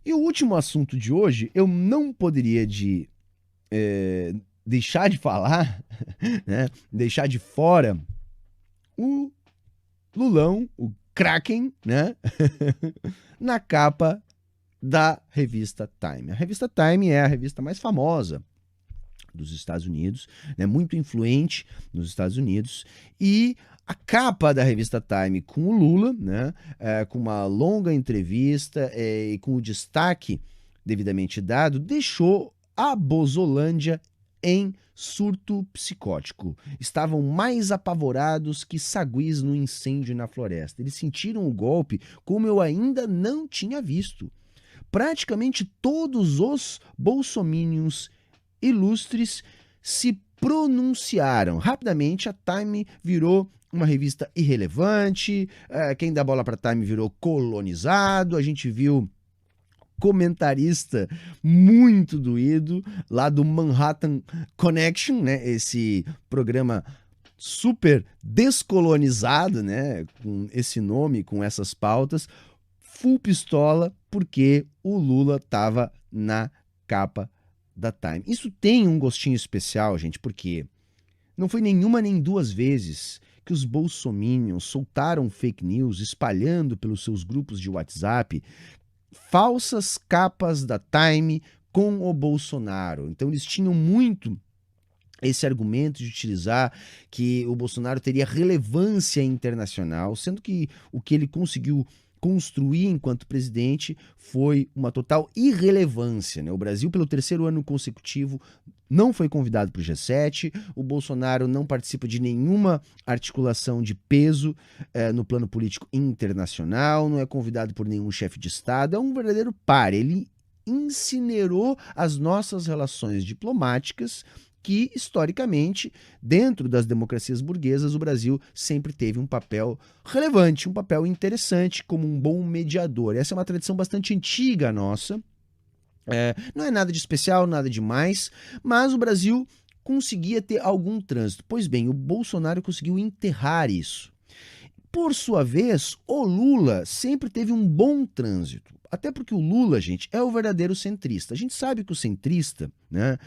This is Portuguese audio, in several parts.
E o último assunto de hoje, eu não poderia deixar de falar, né? Deixar de fora o Lulão, o Kraken, né? Na capa da revista Time. A revista Time é a revista mais famosa dos Estados Unidos, né, muito influente nos Estados Unidos, e a capa da revista Time com o Lula, né, com uma longa entrevista e com o destaque devidamente dado, deixou a Bozolândia em surto psicótico. Estavam mais apavorados que saguis no incêndio na floresta. Eles sentiram o golpe como eu ainda não tinha visto. Praticamente todos os bolsominions ilustres se pronunciaram. Rapidamente, a Time virou uma revista irrelevante, quem dá bola para Time virou colonizado, a gente viu comentarista muito doído lá do Manhattan Connection, né? Esse programa super descolonizado, né? Com esse nome, com essas pautas, full pistola, porque o Lula estava na capa da Time. Isso tem um gostinho especial, gente, porque não foi nenhuma nem duas vezes que os bolsominions soltaram fake news espalhando pelos seus grupos de WhatsApp falsas capas da Time com o Bolsonaro. Então eles tinham muito esse argumento de utilizar que o Bolsonaro teria relevância internacional, sendo que o que ele conseguiu construir enquanto presidente foi uma total irrelevância, né? O Brasil, pelo terceiro ano consecutivo, não foi convidado para o G7, o Bolsonaro não participa de nenhuma articulação de peso no plano político internacional, não é convidado por nenhum chefe de Estado, é um verdadeiro par. Ele incinerou as nossas relações diplomáticas que, historicamente, dentro das democracias burguesas, o Brasil sempre teve um papel relevante, um papel interessante como um bom mediador. Essa é uma tradição bastante antiga nossa, não é nada de especial, nada demais, mas o Brasil conseguia ter algum trânsito. Pois bem, o Bolsonaro conseguiu enterrar isso. Por sua vez, o Lula sempre teve um bom trânsito. Até porque o Lula, gente, é o verdadeiro centrista. A gente sabe que o centrista, né,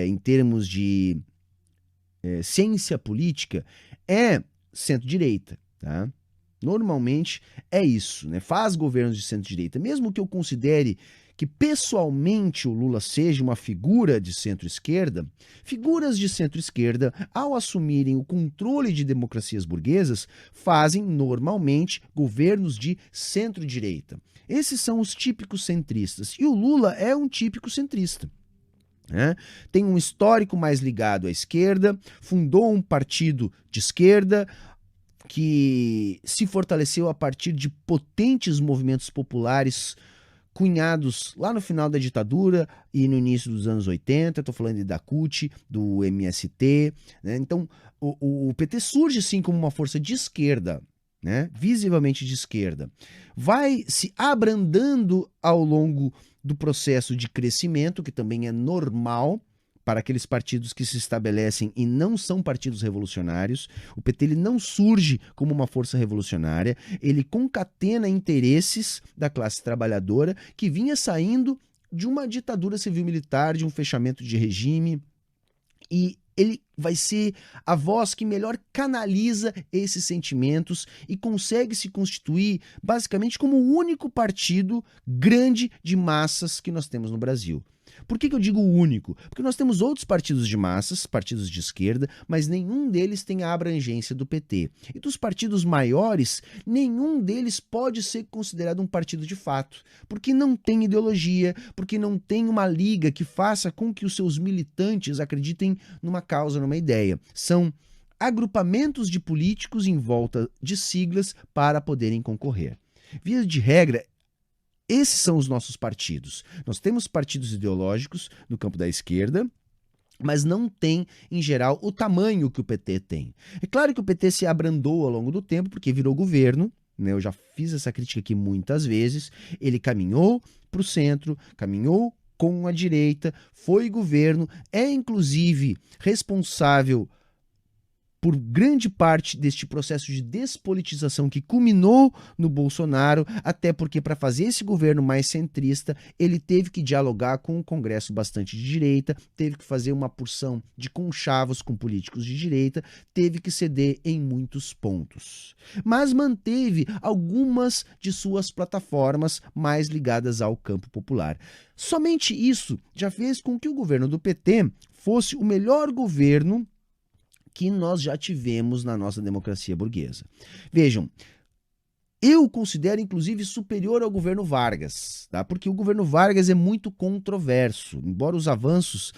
em termos de ciência política, é centro-direita. Tá? Normalmente é isso, né? Faz governos de centro-direita. Mesmo que eu considere que pessoalmente o Lula seja uma figura de centro-esquerda, figuras de centro-esquerda, ao assumirem o controle de democracias burguesas, fazem normalmente governos de centro-direita. Esses são os típicos centristas. E o Lula é um típico centrista. Tem um histórico mais ligado à esquerda, fundou um partido de esquerda, que se fortaleceu a partir de potentes movimentos populares cunhados lá no final da ditadura e no início dos anos 80, estou falando da CUT, do MST, né? Então o PT surge sim como uma força de esquerda, né? Visivelmente de esquerda, vai se abrandando ao longo do processo de crescimento, que também é normal para aqueles partidos que se estabelecem e não são partidos revolucionários. O PT ele não surge como uma força revolucionária, ele concatena interesses da classe trabalhadora que vinha saindo de uma ditadura civil-militar, de um fechamento de regime, e ele vai ser a voz que melhor canaliza esses sentimentos e consegue se constituir basicamente como o único partido grande de massas que nós temos no Brasil. Por que eu digo único? Porque nós temos outros partidos de massas, partidos de esquerda, mas nenhum deles tem a abrangência do PT. E dos partidos maiores, nenhum deles pode ser considerado um partido de fato, porque não tem ideologia, porque não tem uma liga que faça com que os seus militantes acreditem numa causa, numa ideia. São agrupamentos de políticos em volta de siglas para poderem concorrer. Via de regra, esses são os nossos partidos. Nós temos partidos ideológicos no campo da esquerda, mas não tem, em geral, o tamanho que o PT tem. É claro que o PT se abrandou ao longo do tempo, porque virou governo, né? Eu já fiz essa crítica aqui muitas vezes. Ele caminhou para o centro, caminhou com a direita, foi governo, é inclusive responsável por grande parte deste processo de despolitização que culminou no Bolsonaro, até porque para fazer esse governo mais centrista, ele teve que dialogar com um Congresso bastante de direita, teve que fazer uma porção de conchavos com políticos de direita, teve que ceder em muitos pontos. Mas manteve algumas de suas plataformas mais ligadas ao campo popular. Somente isso já fez com que o governo do PT fosse o melhor governo que nós já tivemos na nossa democracia burguesa. Vejam, eu considero inclusive superior ao governo Vargas, tá? Porque o governo Vargas é muito controverso. Embora os avanços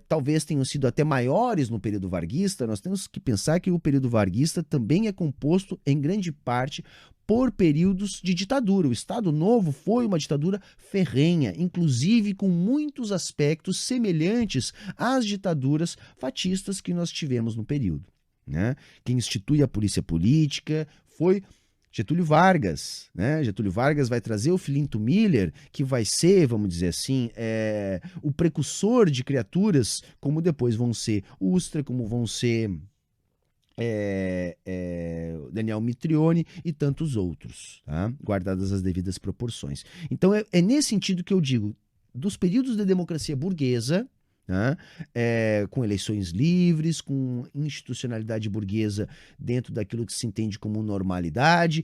talvez tenham sido até maiores no período varguista, nós temos que pensar que o período varguista também é composto em grande parte por períodos de ditadura. O Estado Novo foi uma ditadura ferrenha, inclusive com muitos aspectos semelhantes às ditaduras fascistas que nós tivemos no período, né? Quem institui a polícia política foi Getúlio Vargas, né? Getúlio Vargas vai trazer o Filinto Miller, que vai ser, vamos dizer assim, o precursor de criaturas, como depois vão ser Ustra, como vão ser Daniel Mitrione e tantos outros, tá? Guardadas as devidas proporções. Então é nesse sentido que eu digo, dos períodos da democracia burguesa, né, com eleições livres, com institucionalidade burguesa dentro daquilo que se entende como normalidade,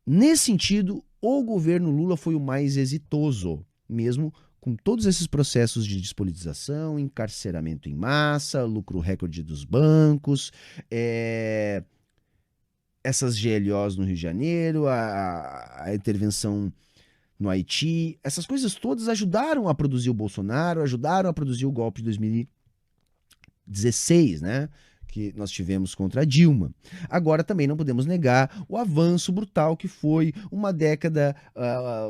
nesse sentido, o governo Lula foi o mais exitoso, mesmo com todos esses processos de despolitização, encarceramento em massa, lucro recorde dos bancos, essas GLOs no Rio de Janeiro, a intervenção no Haiti, essas coisas todas ajudaram a produzir o Bolsonaro, ajudaram a produzir o golpe de 2016, né? Que nós tivemos contra a Dilma. Agora também não podemos negar o avanço brutal que foi uma década,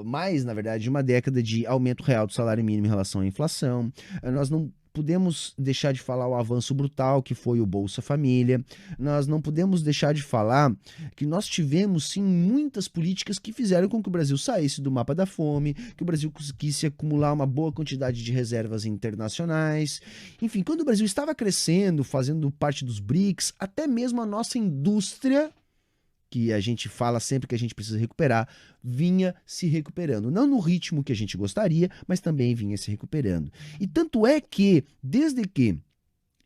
mais na verdade, uma década de aumento real do salário mínimo em relação à inflação. Nós não podemos deixar de falar o avanço brutal que foi o Bolsa Família. Nós não podemos deixar de falar que nós tivemos sim muitas políticas que fizeram com que o Brasil saísse do mapa da fome, que o Brasil conseguisse acumular uma boa quantidade de reservas internacionais. Enfim, quando o Brasil estava crescendo, fazendo parte dos BRICS, até mesmo a nossa indústria, que a gente fala sempre que a gente precisa recuperar, vinha se recuperando. Não no ritmo que a gente gostaria, mas também vinha se recuperando. E tanto é que, desde que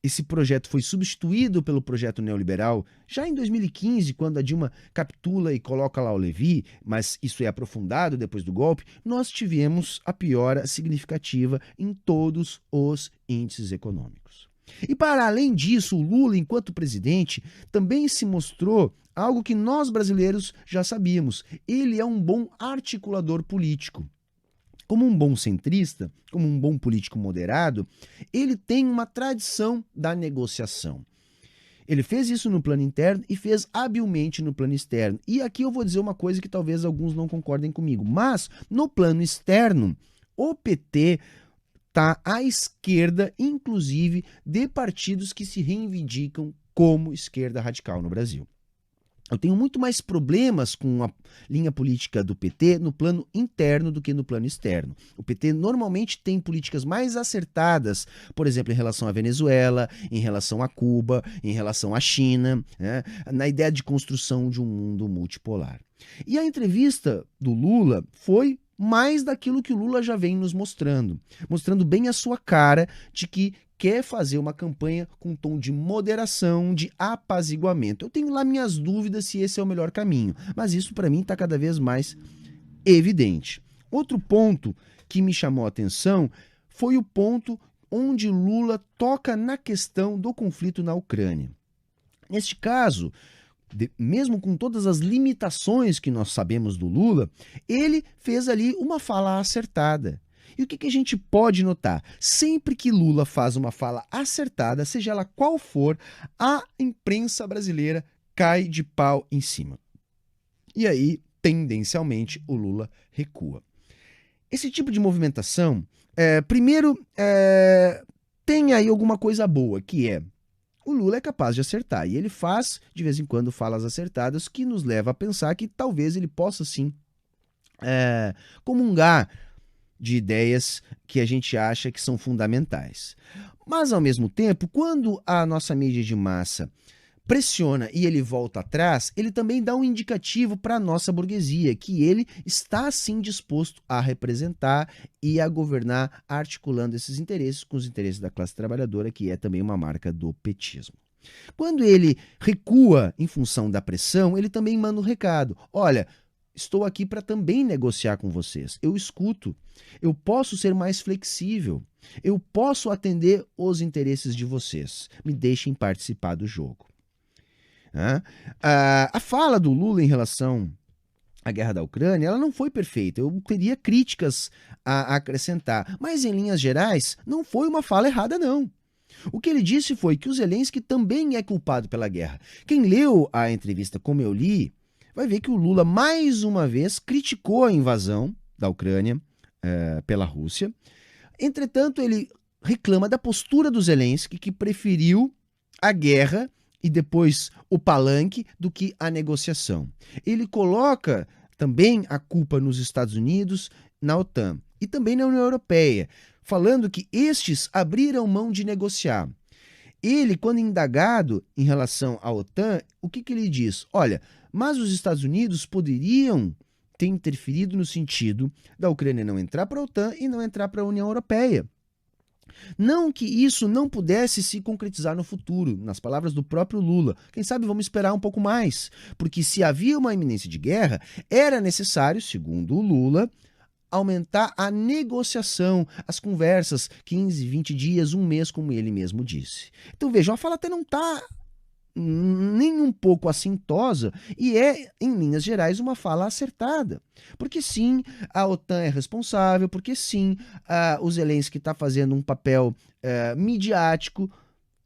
esse projeto foi substituído pelo projeto neoliberal, já em 2015, quando a Dilma capitula e coloca lá o Levi, mas isso é aprofundado depois do golpe, nós tivemos a piora significativa em todos os índices econômicos. E para além disso, o Lula, enquanto presidente, também se mostrou algo que nós brasileiros já sabíamos. Ele é um bom articulador político. Como um bom centrista, como um bom político moderado, ele tem uma tradição da negociação. Ele fez isso no plano interno e fez habilmente no plano externo. E aqui eu vou dizer uma coisa que talvez alguns não concordem comigo, mas no plano externo, o PT está à esquerda, inclusive, de partidos que se reivindicam como esquerda radical no Brasil. Eu tenho muito mais problemas com a linha política do PT no plano interno do que no plano externo. O PT normalmente tem políticas mais acertadas, por exemplo, em relação à Venezuela, em relação a Cuba, em relação à China, né, na ideia de construção de um mundo multipolar. E a entrevista do Lula foi mais daquilo que o Lula já vem nos mostrando bem a sua cara de que quer fazer uma campanha com um tom de moderação, de apaziguamento. Eu tenho lá minhas dúvidas se esse é o melhor caminho, mas isso para mim está cada vez mais evidente. Outro ponto que me chamou a atenção foi o ponto onde Lula toca na questão do conflito na Ucrânia. Neste caso, mesmo com todas as limitações que nós sabemos do Lula, ele fez ali uma fala acertada. E o que a gente pode notar? Sempre que Lula faz uma fala acertada, seja ela qual for, a imprensa brasileira cai de pau em cima. E aí, tendencialmente, o Lula recua. Esse tipo de movimentação, primeiro, tem aí alguma coisa boa, que é o Lula é capaz de acertar, e ele faz, de vez em quando, falas acertadas que nos leva a pensar que talvez ele possa, sim, comungar de ideias que a gente acha que são fundamentais. Mas, ao mesmo tempo, quando a nossa mídia de massa pressiona e ele volta atrás, ele também dá um indicativo para a nossa burguesia, que ele está sim disposto a representar e a governar, articulando esses interesses com os interesses da classe trabalhadora, que é também uma marca do petismo. Quando ele recua em função da pressão, ele também manda um recado. Olha, estou aqui para também negociar com vocês. Eu escuto. Eu posso ser mais flexível. Eu posso atender os interesses de vocês. Me deixem participar do jogo. A fala do Lula em relação à guerra da Ucrânia, ela não foi perfeita. Eu teria críticas a acrescentar. Mas, em linhas gerais, não foi uma fala errada, não. O que ele disse foi que o Zelensky também é culpado pela guerra. Quem leu a entrevista como eu li, vai ver que o Lula, mais uma vez, criticou a invasão da Ucrânia pela Rússia. Entretanto, ele reclama da postura do Zelensky, que preferiu a guerra e depois o palanque do que a negociação. Ele coloca também a culpa nos Estados Unidos, na OTAN e também na União Europeia, falando que estes abriram mão de negociar. Ele, quando indagado em relação à OTAN, o que ele diz? Olha, mas os Estados Unidos poderiam ter interferido no sentido da Ucrânia não entrar para a OTAN e não entrar para a União Europeia. Não que isso não pudesse se concretizar no futuro, nas palavras do próprio Lula. Quem sabe vamos esperar um pouco mais, porque se havia uma iminência de guerra, era necessário, segundo o Lula, aumentar a negociação, as conversas, 15, 20 dias, um mês, como ele mesmo disse. Então vejam, a fala até não está nem um pouco assintosa e é, em linhas gerais, uma fala acertada. Porque sim, a OTAN é responsável, porque sim, o Zelensky está fazendo um papel midiático,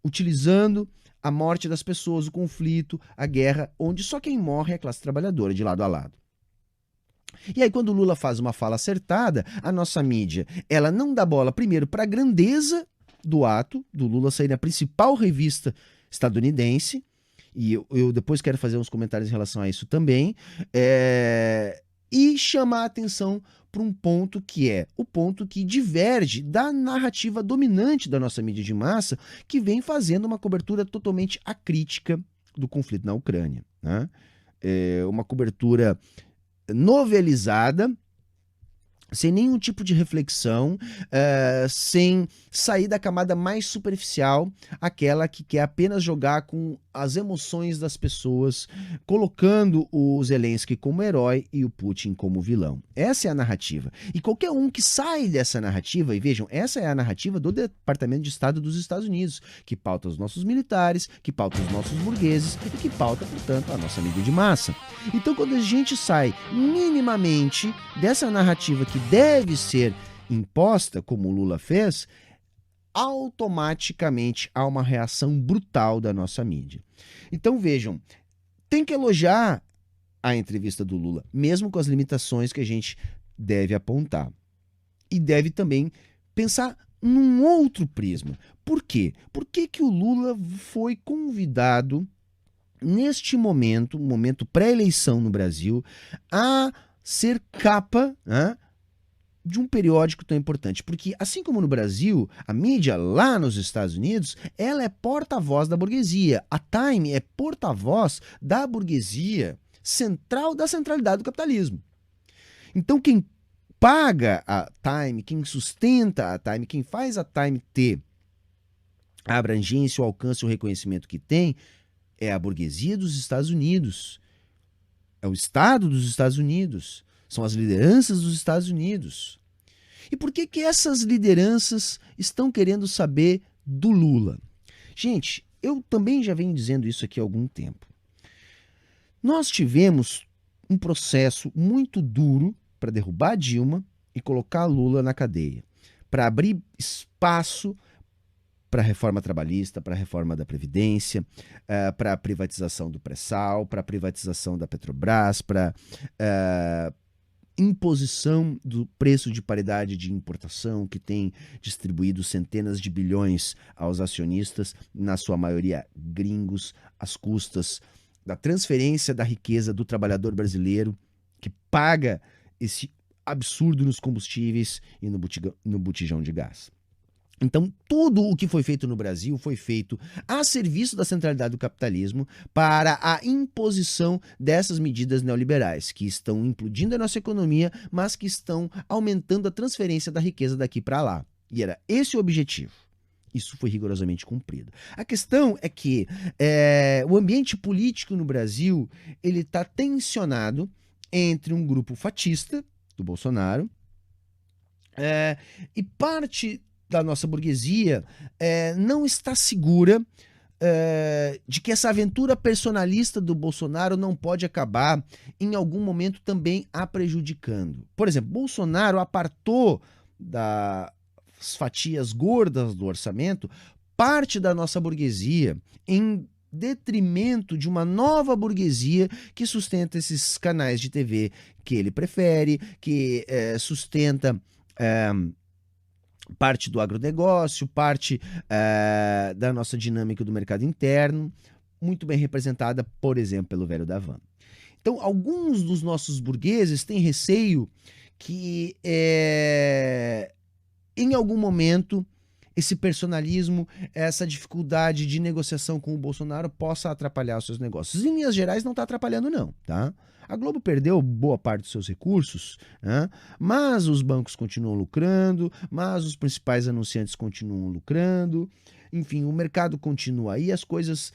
utilizando a morte das pessoas, o conflito, a guerra, onde só quem morre é a classe trabalhadora, de lado a lado. E aí, quando o Lula faz uma fala acertada, a nossa mídia, ela não dá bola, primeiro, para a grandeza do ato, do Lula sair na principal revista estadunidense, e eu depois quero fazer uns comentários em relação a isso também, e chamar a atenção para um ponto que é o ponto que diverge da narrativa dominante da nossa mídia de massa, que vem fazendo uma cobertura totalmente acrítica do conflito na Ucrânia, né? Uma cobertura novelizada, sem nenhum tipo de reflexão, sem sair da camada mais superficial, aquela que quer apenas jogar com as emoções das pessoas, colocando o Zelensky como herói e o Putin como vilão. Essa é a narrativa. E qualquer um que sai dessa narrativa, e vejam, essa é a narrativa do Departamento de Estado dos Estados Unidos, que pauta os nossos militares, que pauta os nossos burgueses e que pauta, portanto, a nossa mídia de massa. Então, quando a gente sai minimamente dessa narrativa que deve ser imposta, como o Lula fez, automaticamente há uma reação brutal da nossa mídia. Então vejam, tem que elogiar a entrevista do Lula, mesmo com as limitações que a gente deve apontar. E deve também pensar num outro prisma. Por quê? Por que o Lula foi convidado neste momento, momento pré-eleição no Brasil, a ser capa, né, de um periódico tão importante? Porque, assim como no Brasil, a mídia lá nos Estados Unidos, ela é porta-voz da burguesia. A Time é porta-voz da burguesia central, da centralidade do capitalismo. Então, quem paga a Time, quem sustenta a Time, quem faz a Time ter a abrangência, o alcance, o reconhecimento que tem, é a burguesia dos Estados Unidos. É o Estado dos Estados Unidos. São as lideranças dos Estados Unidos. E por que essas lideranças estão querendo saber do Lula? Gente, eu também já venho dizendo isso aqui há algum tempo. Nós tivemos um processo muito duro para derrubar Dilma e colocar Lula na cadeia, para abrir espaço para a reforma trabalhista, para a reforma da Previdência, para a privatização do pré-sal, para a privatização da Petrobras, para imposição do preço de paridade de importação, que tem distribuído centenas de bilhões aos acionistas, na sua maioria gringos, às custas da transferência da riqueza do trabalhador brasileiro, que paga esse absurdo nos combustíveis e no botijão de gás. Então, tudo o que foi feito no Brasil foi feito a serviço da centralidade do capitalismo para a imposição dessas medidas neoliberais, que estão implodindo a nossa economia, mas que estão aumentando a transferência da riqueza daqui para lá. E era esse o objetivo. Isso foi rigorosamente cumprido. A questão é que o ambiente político no Brasil ele está tensionado entre um grupo fatista, do Bolsonaro, e parte da nossa burguesia não está segura de que essa aventura personalista do Bolsonaro não pode acabar em algum momento também a prejudicando. Por exemplo, Bolsonaro apartou das fatias gordas do orçamento parte da nossa burguesia em detrimento de uma nova burguesia que sustenta esses canais de TV que ele prefere, que sustenta parte do agronegócio, parte da nossa dinâmica do mercado interno, muito bem representada, por exemplo, pelo velho da van. Então, alguns dos nossos burgueses têm receio que, em algum momento, esse personalismo, essa dificuldade de negociação com o Bolsonaro possa atrapalhar os seus negócios. Em linhas gerais, não está atrapalhando, não, tá? A Globo perdeu boa parte dos seus recursos, né? Mas os bancos continuam lucrando, mas os principais anunciantes continuam lucrando, enfim, o mercado continua aí, as coisas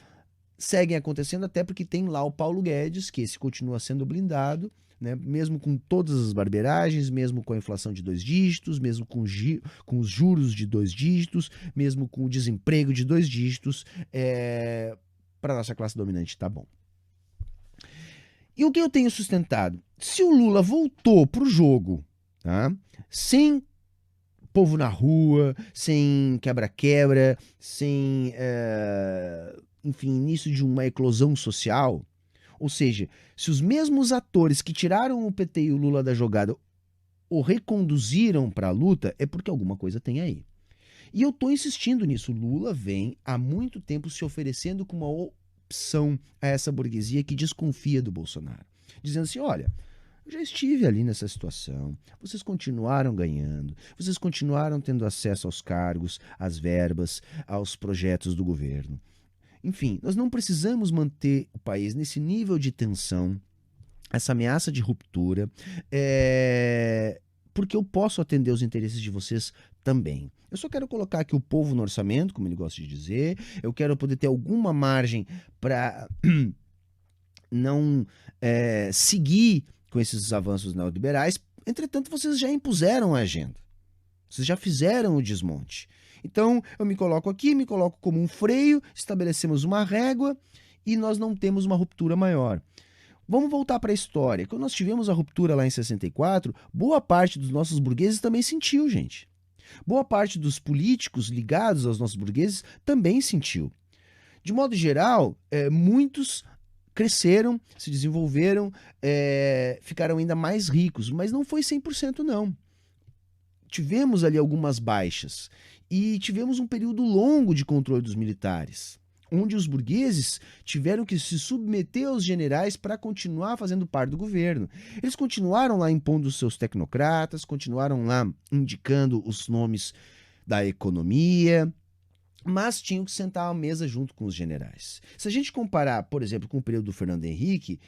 seguem acontecendo, até porque tem lá o Paulo Guedes, que esse continua sendo blindado, né? Mesmo com todas as barbeiragens, mesmo com a inflação de 2 dígitos, mesmo com os juros de 2 dígitos, mesmo com o desemprego de 2 dígitos, para a nossa classe dominante tá bom. E o que eu tenho sustentado? Se o Lula voltou pro jogo, tá? Sem povo na rua, sem quebra-quebra, sem, enfim, início de uma eclosão social, ou seja, se os mesmos atores que tiraram o PT e o Lula da jogada o reconduziram para a luta, é porque alguma coisa tem aí. E eu estou insistindo nisso. O Lula vem há muito tempo se oferecendo como uma opção a essa burguesia que desconfia do Bolsonaro, dizendo assim, olha, eu já estive ali nessa situação, vocês continuaram ganhando, vocês continuaram tendo acesso aos cargos, às verbas, aos projetos do governo. Enfim, nós não precisamos manter o país nesse nível de tensão, essa ameaça de ruptura, porque eu posso atender os interesses de vocês também. Eu só quero colocar aqui o povo no orçamento, como ele gosta de dizer, eu quero poder ter alguma margem para não seguir com esses avanços neoliberais. Entretanto, vocês já impuseram a agenda, vocês já fizeram o desmonte. Então, eu me coloco aqui, me coloco como um freio, estabelecemos uma régua e nós não temos uma ruptura maior. Vamos voltar para a história. Quando nós tivemos a ruptura lá em 64, boa parte dos nossos burgueses também sentiu, gente. Boa parte dos políticos ligados aos nossos burgueses também sentiu. De modo geral, muitos cresceram, se desenvolveram, ficaram ainda mais ricos, mas não foi 100% não. Tivemos ali algumas baixas e tivemos um período longo de controle dos militares, onde os burgueses tiveram que se submeter aos generais para continuar fazendo parte do governo. Eles continuaram lá impondo os seus tecnocratas, continuaram lá indicando os nomes da economia, mas tinham que sentar à mesa junto com os generais. Se a gente comparar, por exemplo, com o período do Fernando Henrique,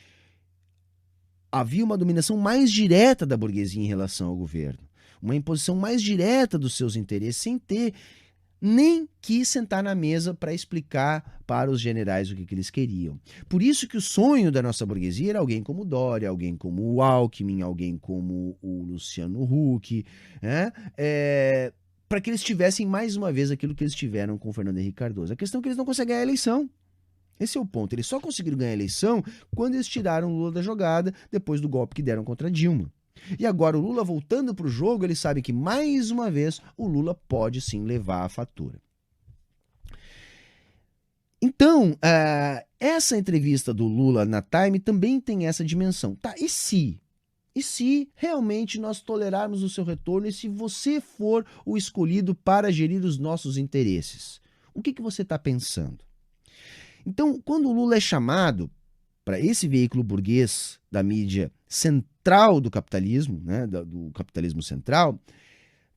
havia uma dominação mais direta da burguesia em relação ao governo, uma imposição mais direta dos seus interesses, sem ter nem que sentar na mesa para explicar para os generais o que eles queriam. Por isso que o sonho da nossa burguesia era alguém como Dória, alguém como o Alckmin, alguém como o Luciano Huck, né? Para que eles tivessem mais uma vez aquilo que eles tiveram com o Fernando Henrique Cardoso. A questão é que eles não conseguem ganhar a eleição. Esse é o ponto. Eles só conseguiram ganhar a eleição quando eles tiraram o Lula da jogada depois do golpe que deram contra Dilma. E agora o Lula voltando para o jogo, ele sabe que mais uma vez o Lula pode sim levar a fatura. Então, essa entrevista do Lula na Time também tem essa dimensão. Tá, e se? E se realmente nós tolerarmos o seu retorno e se você for o escolhido para gerir os nossos interesses? O que você está pensando? Então, quando o Lula é chamado para esse veículo burguês da mídia central do capitalismo, né, do capitalismo central,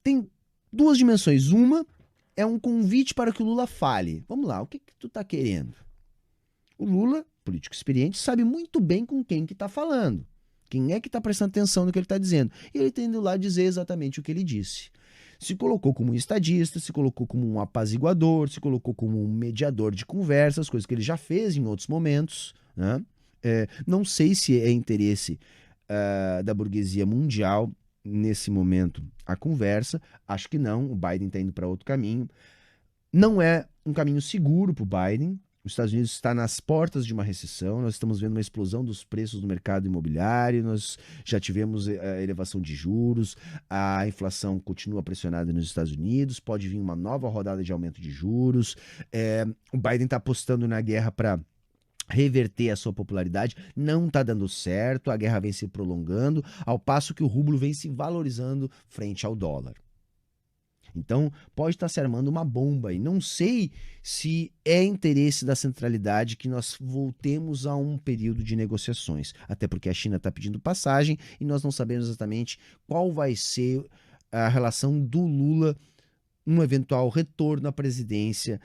tem duas dimensões. Uma é um convite para que o Lula fale. Vamos lá, o que tu tá querendo? O Lula, político experiente, sabe muito bem com quem que tá falando. Quem é que tá prestando atenção no que ele tá dizendo. E ele tá indo lá dizer exatamente o que ele disse. Se colocou como um estadista, se colocou como um apaziguador, se colocou como um mediador de conversas, coisas que ele já fez em outros momentos, né? Não sei se é interesse da burguesia mundial nesse momento a conversa. Acho que não. O Biden está indo para outro caminho. Não é um caminho seguro para o Biden. Os Estados Unidos está nas portas de uma recessão. Nós estamos vendo uma explosão dos preços no mercado imobiliário. Nós já tivemos a elevação de juros. A inflação continua pressionada nos Estados Unidos. Pode vir uma nova rodada de aumento de juros. O Biden está apostando na guerra para reverter a sua popularidade, não está dando certo, a guerra vem se prolongando, ao passo que o rublo vem se valorizando frente ao dólar. Então, pode estar se armando uma bomba e não sei se é interesse da centralidade que nós voltemos a um período de negociações, até porque a China está pedindo passagem e nós não sabemos exatamente qual vai ser a relação do Lula um eventual retorno à presidência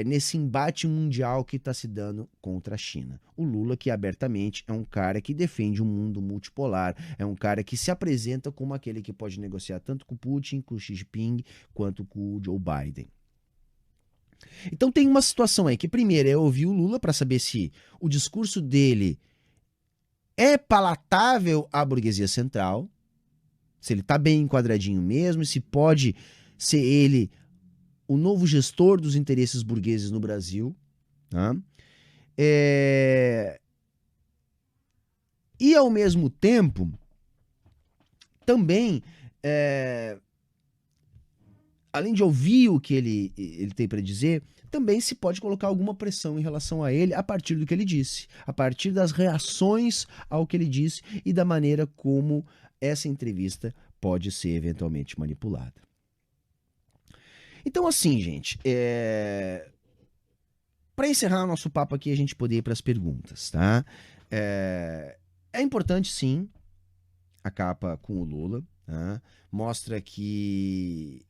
nesse embate mundial que está se dando contra a China. O Lula, que abertamente é um cara que defende um mundo multipolar, é um cara que se apresenta como aquele que pode negociar tanto com o Putin, com o Xi Jinping, quanto com o Joe Biden. Então tem uma situação aí que primeiro é ouvir o Lula para saber se o discurso dele é palatável à burguesia central, se ele está bem enquadradinho mesmo, se pode ser ele o novo gestor dos interesses burgueses no Brasil. Tá? E, ao mesmo tempo, também, além de ouvir o que ele tem para dizer, também se pode colocar alguma pressão em relação a ele a partir do que ele disse, a partir das reações ao que ele disse e da maneira como essa entrevista pode ser eventualmente manipulada. Então, assim, gente, para encerrar nosso papo aqui, a gente poder ir para as perguntas, tá? É importante, sim, a capa com o Lula, tá? Mostra que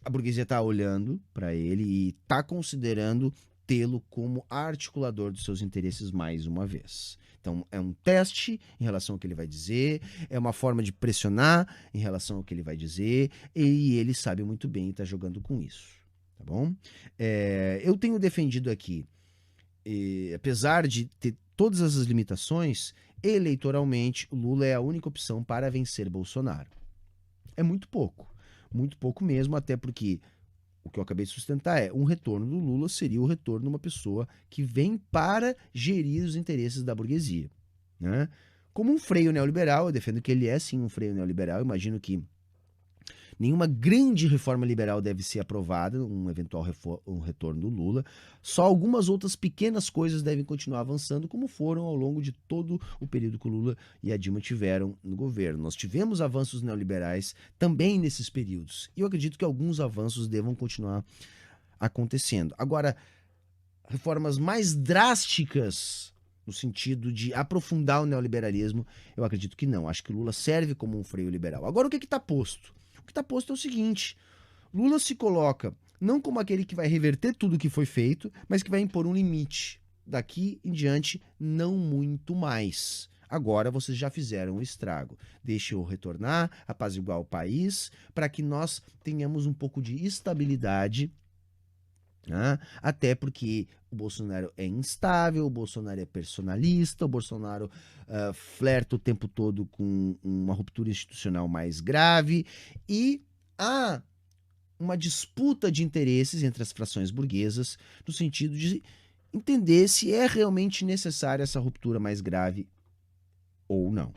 a burguesia está olhando para ele e está considerando tê-lo como articulador dos seus interesses mais uma vez. Então, é um teste em relação ao que ele vai dizer, é uma forma de pressionar em relação ao que ele vai dizer, e ele sabe muito bem e está jogando com isso, tá bom? Eu tenho defendido aqui, apesar de ter todas essas limitações, eleitoralmente, o Lula é a única opção para vencer Bolsonaro. É muito pouco mesmo, até porque o que eu acabei de sustentar um retorno do Lula seria o retorno de uma pessoa que vem para gerir os interesses da burguesia, né? Como um freio neoliberal, eu defendo que ele é sim um freio neoliberal, imagino que nenhuma grande reforma liberal deve ser aprovada, um eventual retorno do Lula. Só algumas outras pequenas coisas devem continuar avançando, como foram ao longo de todo o período que o Lula e a Dilma tiveram no governo. Nós tivemos avanços neoliberais também nesses períodos. E eu acredito que alguns avanços devam continuar acontecendo. Agora, reformas mais drásticas no sentido de aprofundar o neoliberalismo, eu acredito que não. Acho que o Lula serve como um freio liberal. Agora, o que está posto? O que está posto é o seguinte: Lula se coloca não como aquele que vai reverter tudo o que foi feito, mas que vai impor um limite. Daqui em diante, não muito mais. Agora vocês já fizeram o estrago. Deixe eu retornar, apaziguar o país, para que nós tenhamos um pouco de estabilidade, né? Até porque o Bolsonaro é instável, o Bolsonaro é personalista, o Bolsonaro flerta o tempo todo com uma ruptura institucional mais grave e há uma disputa de interesses entre as frações burguesas no sentido de entender se é realmente necessária essa ruptura mais grave ou não.